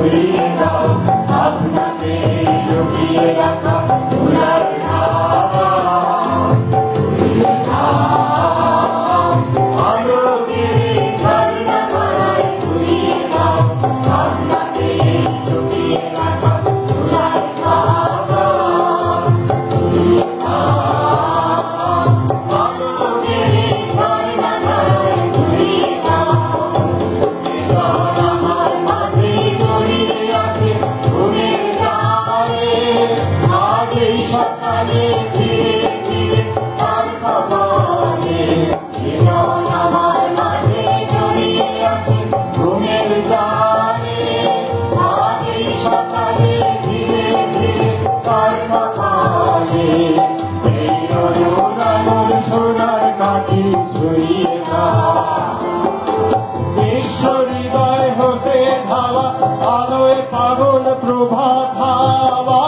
উড়িয়ে দাও আপনাকে লুকিয়ে রাখা ভোলার ধারা। উড়িয়ে দাও আলোকের ঝর্ণা ধারায়, উড়িয়ে দাও আপনাকে লুকিয়ে রাখা ভোলার ধারা। উড়িয়ে দাও আলোকের ঝর্ণা ধারায়, উড়িয়ে দাও জীবন আমার মাঝে জড়িয়ে আছে ঘুমের জালে। আজ এই সকালে ধীরে ধীরে তার কবলে, জীবন আমার মাঝে জড়িয়ে আছে ঘুমের জালে। আজ এই সকালে ধীরে ধীরে তার কবলে, এই নয়ন আলোর সোনার কাঠি ছুঁয়ে দাও। বিশ্ব হৃদয় হতে ধাওয়া আলোয় পাগল প্রভাত হাওয়া।